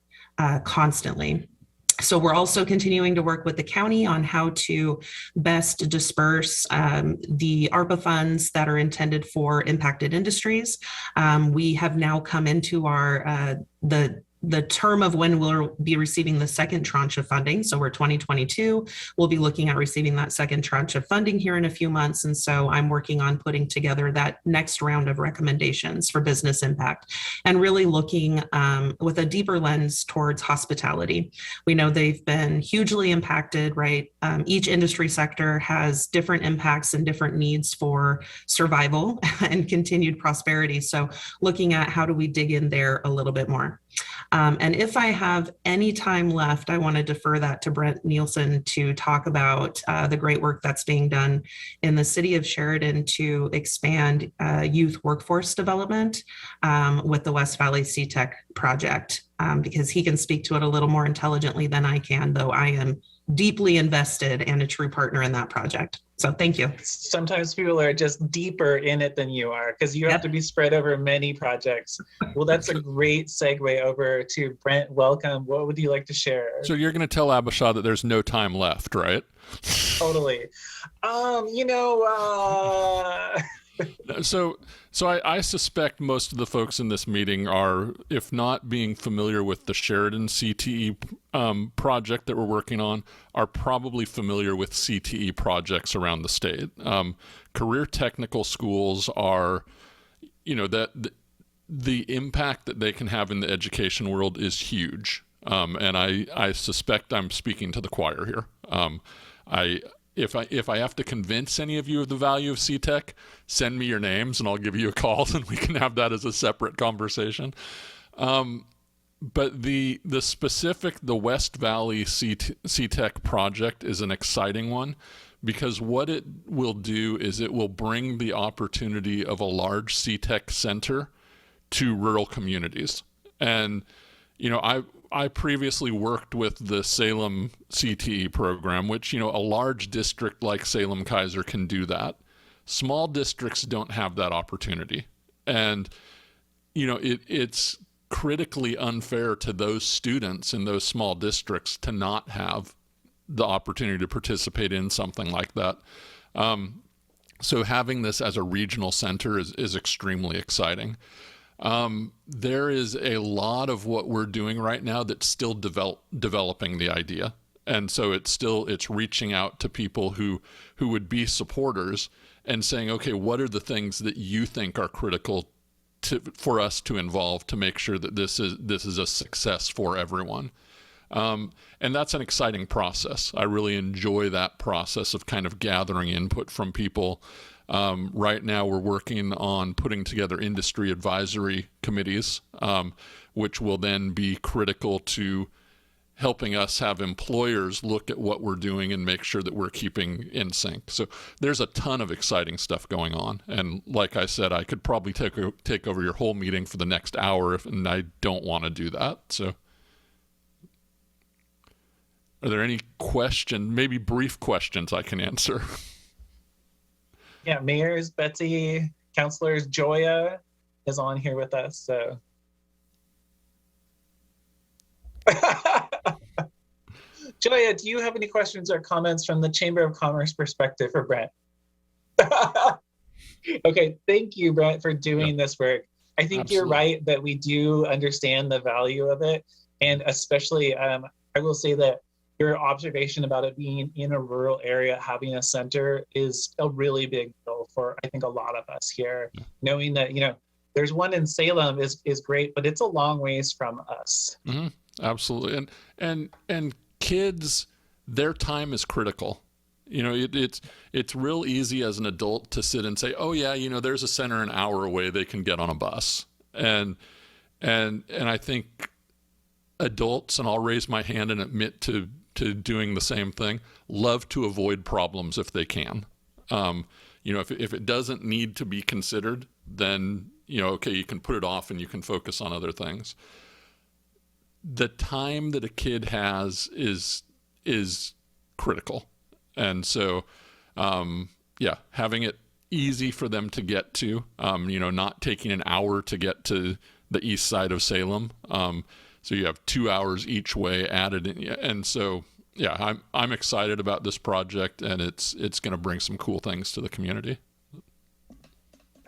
constantly. So we're also continuing to work with the county on how to best disperse the ARPA funds that are intended for impacted industries. We have now come into our the term of when we'll be receiving the second tranche of funding. So we're 2022. We'll be looking at receiving that second tranche of funding here in a few months. And so I'm working on putting together that next round of recommendations for business impact and really looking with a deeper lens towards hospitality. We know they've been hugely impacted, right? Each industry sector has different impacts and different needs for survival and continued prosperity. So looking at how do we dig in there a little bit more. And if I have any time left, I want to defer that to Brent Neilson to talk about the great work that's being done in the city of Sheridan to expand youth workforce development with the West Valley CTE project, because he can speak to it a little more intelligently than I can, though I am deeply invested and a true partner in that project. So thank you. Sometimes people are just deeper in it than you are because you have to be spread over many projects. Well, that's a great segue over to Brent. Welcome. What would you like to share? So you're going to tell Abisha that there's no time left, right? Totally. So I suspect most of the folks in this meeting are, if not being familiar with the Sheridan CTE project that we're working on, are probably familiar with CTE projects around the state. Career technical schools are, that the impact that they can have in the education world is huge. And I suspect I'm speaking to the choir here. If I have to convince any of you of the value of CTEC, send me your names and I'll give you a call and we can have that as a separate conversation. But the West Valley CTEC project is an exciting one because what it will do is it will bring the opportunity of a large CTEC center to rural communities. And, I previously worked with the Salem CTE program, which, a large district like Salem-Keizer can do that. Small districts don't have that opportunity. And, it's critically unfair to those students in those small districts to not have the opportunity to participate in something like that. So having this as a regional center is extremely exciting. There is a lot of what we're doing right now that's still developing the idea. And so it's reaching out to people who would be supporters and saying, okay, what are the things that you think are critical for us to involve to make sure that this is a success for everyone. And that's an exciting process. I really enjoy that process of kind of gathering input from people. Right now we're working on putting together industry advisory committees, which will then be critical to helping us have employers look at what we're doing and make sure that we're keeping in sync. So there's a ton of exciting stuff going on. And like I said, I could probably take over your whole meeting for the next hour, and I don't want to do that. So are there any questions, maybe brief questions I can answer? Yeah, mayors, Betsy, councilors, Gioia is on here with us. So. Gioia, do you have any questions or comments from the Chamber of Commerce perspective for Brent? Okay, thank you, Brent, for doing this work. I think You're right that we do understand the value of it. And especially, I will say that your observation about it being in a rural area, having a center is a really big deal for, I think, a lot of us here. Knowing that, there's one in Salem is great, but it's a long ways from us. Mm-hmm. Absolutely. And kids, their time is critical. It's real easy as an adult to sit and say, oh yeah, there's a center an hour away, they can get on a bus. And And I think adults, and I'll raise my hand and admit to doing the same thing, love to avoid problems if they can. If it doesn't need to be considered, then, okay, you can put it off and you can focus on other things. The time that a kid has is critical. And so, having it easy for them to get to, not taking an hour to get to the east side of Salem. So you have 2 hours each way added in. And so, I'm excited about this project, and it's going to bring some cool things to the community.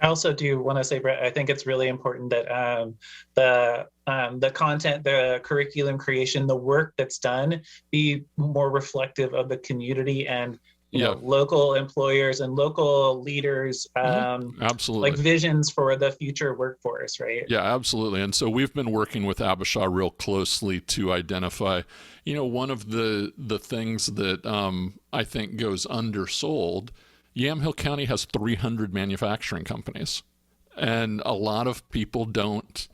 I also do want to say, Brett, I think it's really important that the content, the curriculum creation, the work that's done be more reflective of the community and local employers and local leaders, absolutely, like visions for the future workforce, right? Yeah, absolutely. And so we've been working with Abisha real closely to identify, one of the things that I think goes undersold. Yamhill County has 300 manufacturing companies, and a lot of people don't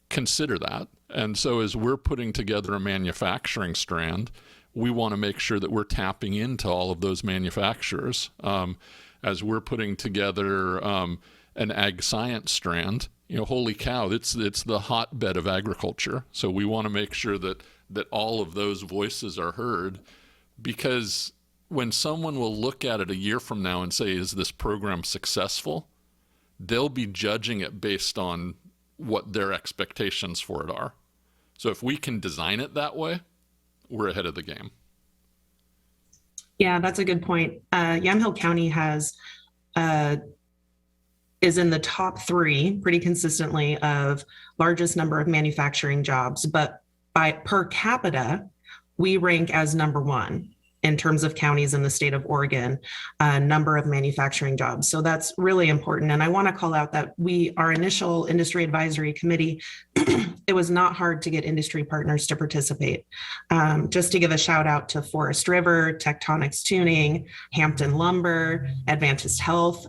consider that. And so as we're putting together a manufacturing strand, we want to make sure that we're tapping into all of those manufacturers. As we're putting together an ag science strand, holy cow, it's the hotbed of agriculture. So we want to make sure that all of those voices are heard, because when someone will look at it a year from now and say, is this program successful? They'll be judging it based on what their expectations for it are. So if we can design it that way, we're ahead of the game. Yeah, that's a good point. Yamhill County is in the top 3 pretty consistently of largest number of manufacturing jobs, but by per capita, we rank as number 1 in terms of counties in the state of Oregon, number of manufacturing jobs. So that's really important. And I want to call out that our initial industry advisory committee, it was not hard to get industry partners to participate. Just to give a shout out to Forest River, Tectonics Tuning, Hampton Lumber, Adventist Health,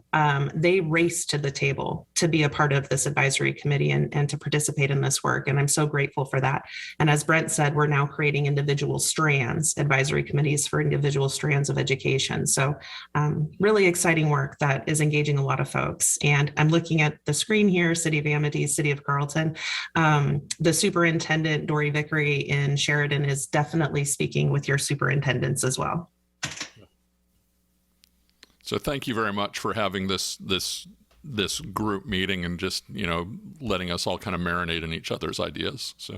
they raced to the table to be a part of this advisory committee and to participate in this work. And I'm so grateful for that. And as Brent said, we're now creating individual strands, advisory committees for individual strands of education. So really exciting work that is engaging a lot of folks. And I'm looking at the screen here, City of Amity, City of Carlton. The superintendent, Dory Vickery in Sheridan, is definitely speaking with your superintendents as well. So thank you very much for having this group meeting and just, letting us all kind of marinate in each other's ideas. So.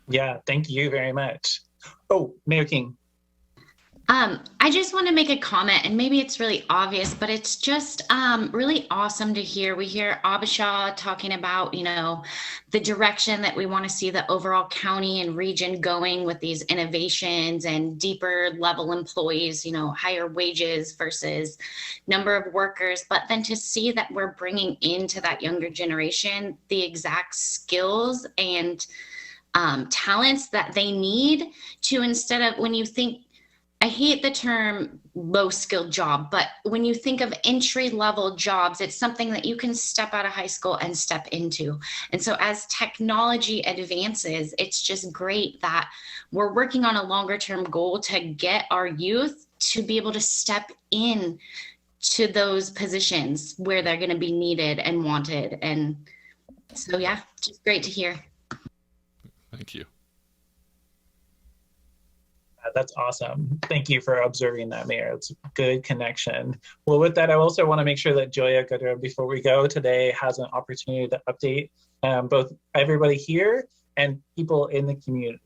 Yeah, thank you very much. Oh, Mayor King. I just want to make a comment, and maybe it's really obvious, but it's just really awesome to hear. We hear Abisha talking about, the direction that we want to see the overall county and region going with these innovations and deeper level employees, higher wages versus number of workers. But then to see that we're bringing into that younger generation the exact skills and talents that they need to, instead of, when you think, I hate the term low skilled job, but when you think of entry level jobs, it's something that you can step out of high school and step into. And so as technology advances, it's just great that we're working on a longer term goal to get our youth to be able to step in to those positions where they're going to be needed and wanted. And so, yeah, just great to hear. Thank you. That's awesome. Thank you for observing that, Mayor. It's a good connection. Well, with that, I also want to make sure that Gioia Goodrum, before we go today, has an opportunity to update both everybody here and people in the community.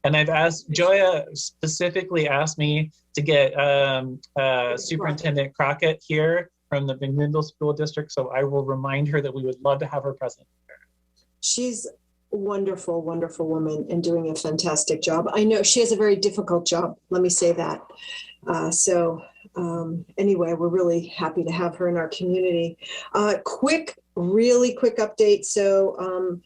And I've asked, Gioia specifically asked me to get Superintendent Crockett here from the McMinnville School District, so I will remind her that we would love to have her present here. She's wonderful, wonderful woman and doing a fantastic job. I know she has a very difficult job. Let me say that. Anyway, we're really happy to have her in our community. Really quick update. So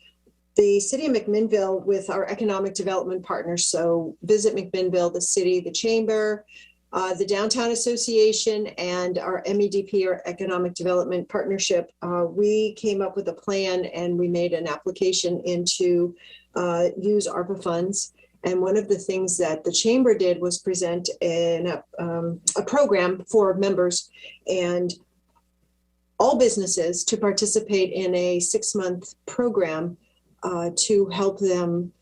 the city of McMinnville with our economic development partners. So Visit McMinnville, the city, the chamber, the Downtown Association and our MEDP, or Economic Development Partnership, we came up with a plan and we made an application into use ARPA funds. And one of the things that the chamber did was present a program for members and all businesses to participate in a 6-month program to help them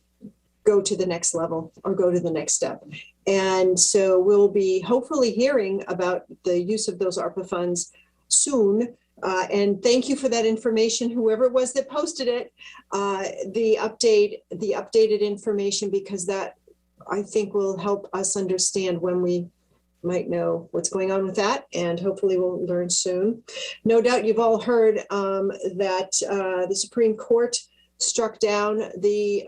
go to the next level or go to the next step. And so we'll be hopefully hearing about the use of those ARPA funds soon. And thank you for that information, whoever it was that posted it, the updated information, because that I think will help us understand when we might know what's going on with that, and hopefully we'll learn soon. No doubt you've all heard that the Supreme Court struck down the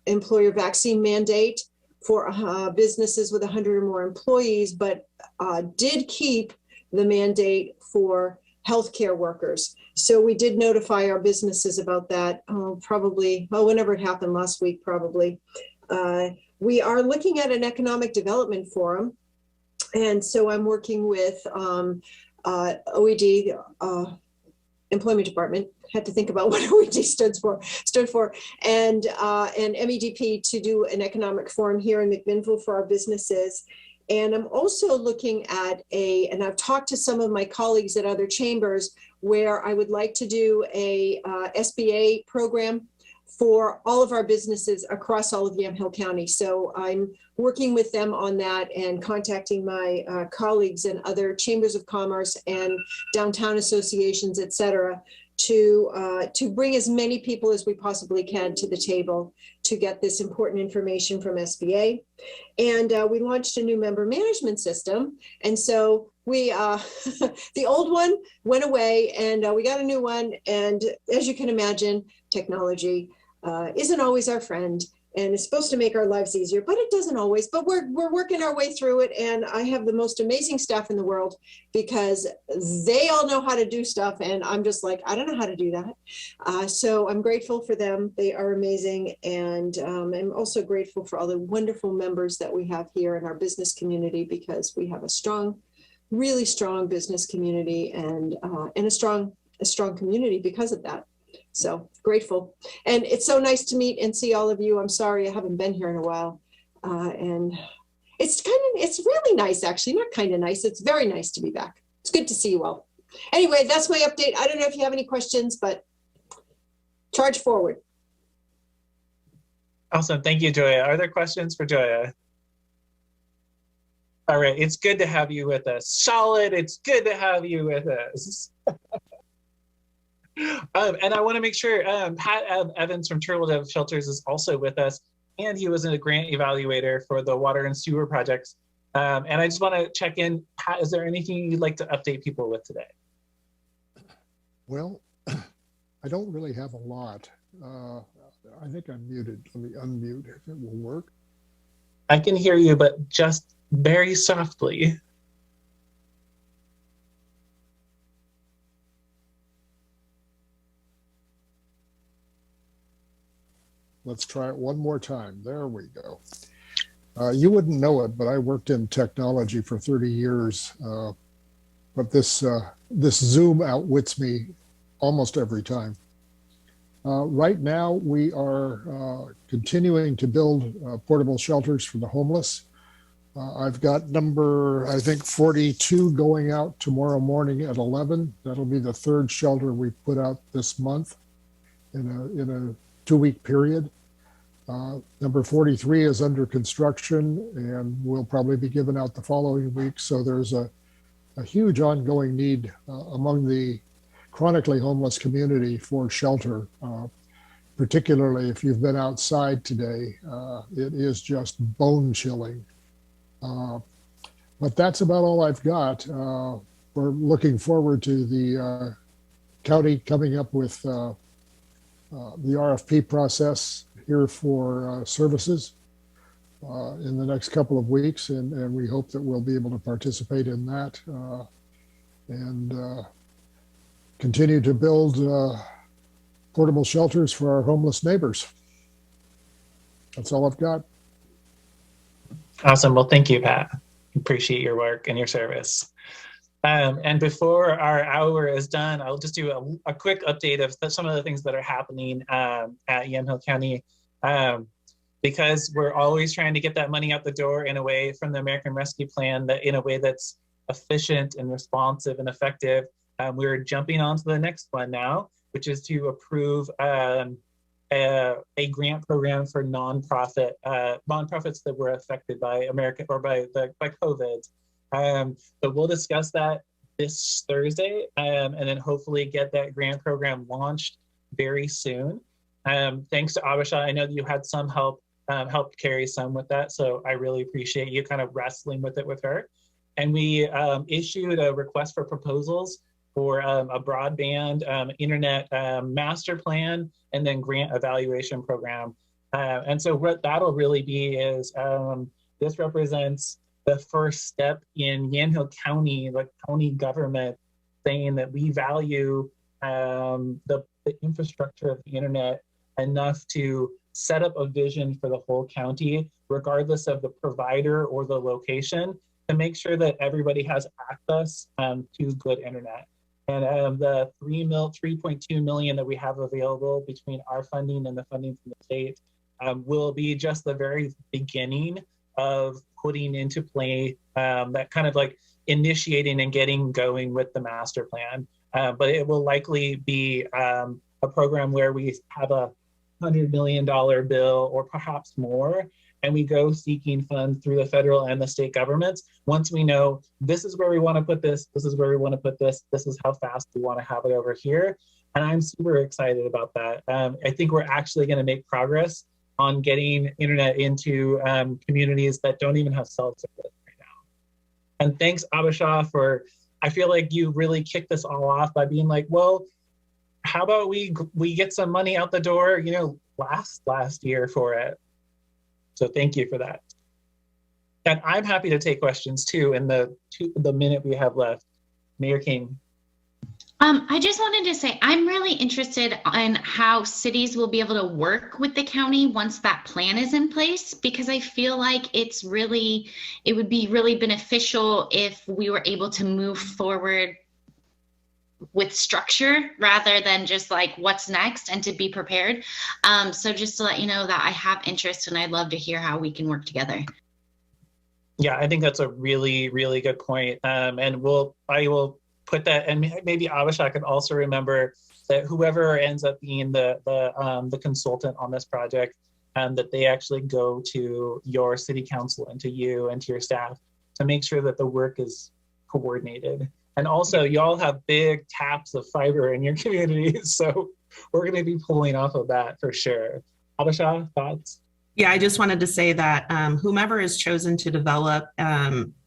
employer vaccine mandate for businesses with 100 or more employees, but did keep the mandate for healthcare workers. So we did notify our businesses about that, probably, well, whenever it happened, last week, probably. We are looking at an economic development forum. And so I'm working with OED, Employment Department, had to think about what OED stood for, and MEDP to do an economic forum here in McMinnville for our businesses. And I'm also looking at and I've talked to some of my colleagues at other chambers, where I would like to do a SBA program for all of our businesses across all of Yamhill County. So I'm working with them on that and contacting my colleagues in other chambers of commerce and downtown associations, et cetera, to bring as many people as we possibly can to the table to get this important information from SBA. And we launched a new member management system. And so we, the old one went away and we got a new one. And as you can imagine, technology isn't always our friend, and it's supposed to make our lives easier, but it doesn't always. But we're working our way through it, and I have the most amazing staff in the world because they all know how to do stuff, and I'm just like, I don't know how to do that. So I'm grateful for them. They are amazing, and I'm also grateful for all the wonderful members that we have here in our business community, because we have a strong, really strong business community, and a strong community because of that. So grateful. And it's so nice to meet and see all of you. I'm sorry I haven't been here in a while. And it's really nice, actually. Not kind of nice. It's very nice to be back. It's good to see you all. Anyway, that's my update. I don't know if you have any questions, but charge forward. Awesome. Thank you, Gioia. Are there questions for Gioia? All right. It's good to have you with us. Charlotte, it's good to have you with us. And I want to make sure Pat Evans from Turtledove Shelters is also with us, and he was a grant evaluator for the water and sewer projects. And I just want to check in, Pat, is there anything you'd like to update people with today? Well, I don't really have a lot. I think I'm muted. Let me unmute if it will work. I can hear you, but just very softly. Let's try it one more time. There we go. You wouldn't know it, but I worked in technology for 30 years. But this Zoom outwits me almost every time. Right now, we are continuing to build portable shelters for the homeless. I've got number, I think, 42 going out tomorrow morning at 11. That'll be the third shelter we put out this month in a 2-week period. Number 43 is under construction and will probably be given out the following week. So there's a huge ongoing need among the chronically homeless community for shelter, particularly if you've been outside today. It is just bone chilling. But that's about all I've got. We're looking forward to the county coming up with the RFP process here for services in the next couple of weeks, and we hope that we'll be able to participate in that and continue to build portable shelters for our homeless neighbors. That's all I've got. Awesome. Well, thank you, Pat. Appreciate your work and your service. And before our hour is done, I'll just do a quick update of some of the things that are happening at Yamhill County. Because we're always trying to get that money out the door in a way from the American Rescue Plan, that in a way that's efficient and responsive and effective. We're jumping on to the next one now, which is to approve a grant program for nonprofits that were affected by by COVID. But we'll discuss that this Thursday, and then hopefully get that grant program launched very soon. Thanks to Abisha, I know that you had some helped carry some with that, so I really appreciate you kind of wrestling with it with her. And we issued a request for proposals for a broadband internet master plan and then grant evaluation program. And so what that'll really be is this represents the first step in Yamhill County, the county government, saying that we value the infrastructure of the internet enough to set up a vision for the whole county, regardless of the provider or the location, to make sure that everybody has access to good internet. And the $3.2 million that we have available between our funding and the funding from the state will be just the very beginning of putting into play that kind of like initiating and getting going with the master plan. But it will likely be a program where we have a $100 million bill or perhaps more, and we go seeking funds through the federal and the state governments. Once we know this is where we want to put this, this is where we want to put this, this is how fast we want to have it over here. And I'm super excited about that. I think we're actually going to make progress on getting internet into communities that don't even have cell service right now. And thanks, Abisha, I feel like you really kicked this all off by being like, well, how about we get some money out the door, last year for it. So thank you for that. And I'm happy to take questions too in the minute we have left. Mayor King. I just wanted to say, I'm really interested in how cities will be able to work with the county once that plan is in place, because I feel like it would be really beneficial if we were able to move forward with structure rather than just like what's next, and to be prepared. So just to let you know that I have interest, and I'd love to hear how we can work together. Yeah, I think that's a really, really good point. And I will put that, and maybe Abisha could also remember that whoever ends up being the consultant on this project, that they actually go to your city council and to you and to your staff to make sure that the work is coordinated. And also, y'all have big taps of fiber in your communities, so we're going to be pulling off of that for sure. Abisha, thoughts? Yeah, I just wanted to say that whomever is chosen to develop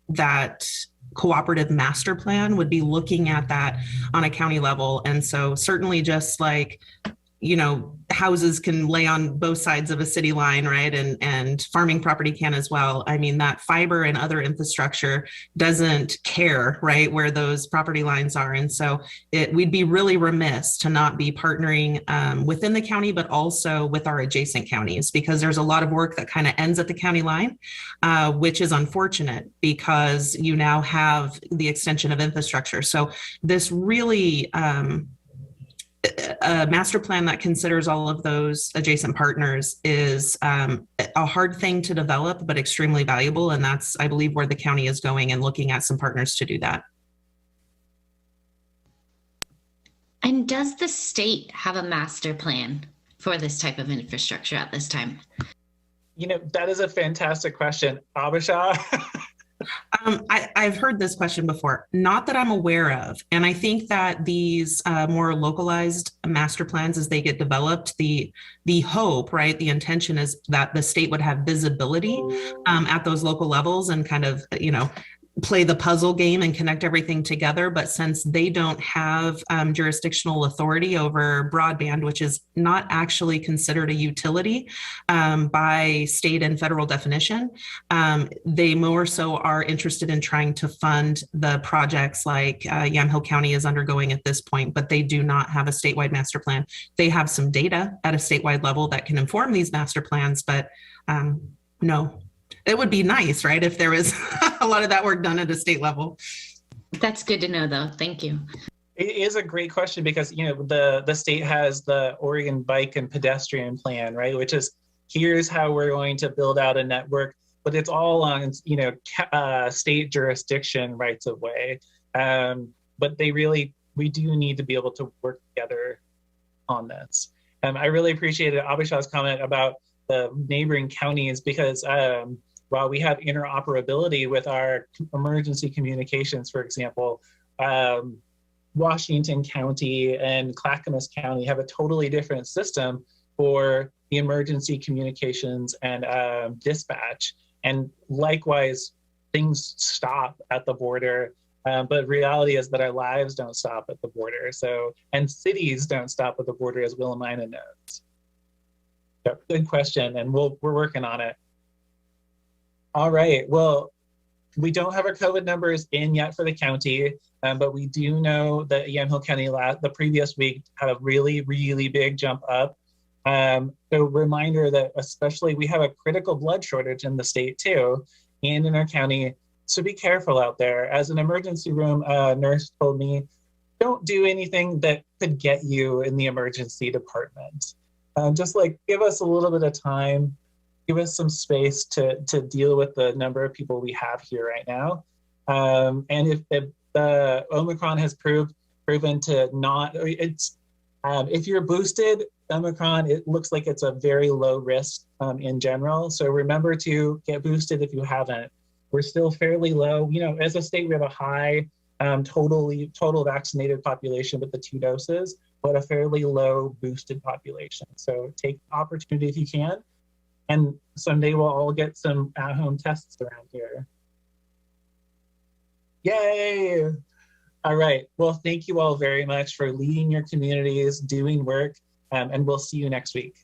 that cooperative master plan would be looking at that on a county level. And so certainly just like, houses can lay on both sides of a city line, right? And farming property can as well. I mean, that fiber and other infrastructure doesn't care, right, where those property lines are. And so we'd be really remiss to not be partnering within the county, but also with our adjacent counties, because there's a lot of work that kind of ends at the county line, which is unfortunate because you now have the extension of infrastructure. So this really, a master plan that considers all of those adjacent partners is a hard thing to develop, but extremely valuable. And that's, I believe, where the county is going and looking at some partners to do that. And does the state have a master plan for this type of infrastructure at this time? That is a fantastic question. Abisha? I've heard this question before, not that I'm aware of. And I think that these more localized master plans, as they get developed, the hope, right, the intention is that the state would have visibility at those local levels and kind of, play the puzzle game and connect everything together. But since they don't have jurisdictional authority over broadband, which is not actually considered a utility by state and federal definition, they more so are interested in trying to fund the projects like Yamhill County is undergoing at this point, but they do not have a statewide master plan. They have some data at a statewide level that can inform these master plans, but no. it would be nice, right, if there was a lot of that work done at a state level. That's good to know, though. Thank you. It is a great question because, the state has the Oregon Bike and Pedestrian Plan, right? Which is, here's how we're going to build out a network, but it's all on, state jurisdiction rights of way. But we do need to be able to work together on this. I really appreciated Abisha's comment about the neighboring counties because while we have interoperability with our emergency communications, for example, Washington County and Clackamas County have a totally different system for the emergency communications and dispatch. And likewise, things stop at the border. But reality is that our lives don't stop at the border. And cities don't stop at the border, as Willamina knows. So, good question, and we're working on it. All right, well, we don't have our COVID numbers in yet for the county, but we do know that Yamhill County the previous week had a really, really big jump up. So reminder that especially we have a critical blood shortage in the state too, and in our county. So be careful out there. As an emergency room nurse told me, don't do anything that could get you in the emergency department. Just give us a little bit of time, give us some space to deal with the number of people we have here right now. And if the Omicron has proven to not, if you're boosted, Omicron, it looks like it's a very low risk in general. So remember to get boosted if you haven't. We're still fairly low. As a state, we have a high total vaccinated population with the 2 doses, but a fairly low boosted population. So take the opportunity if you can. And someday we'll all get some at-home tests around here. Yay! All right. Well, thank you all very much for leading your communities, doing work, and we'll see you next week.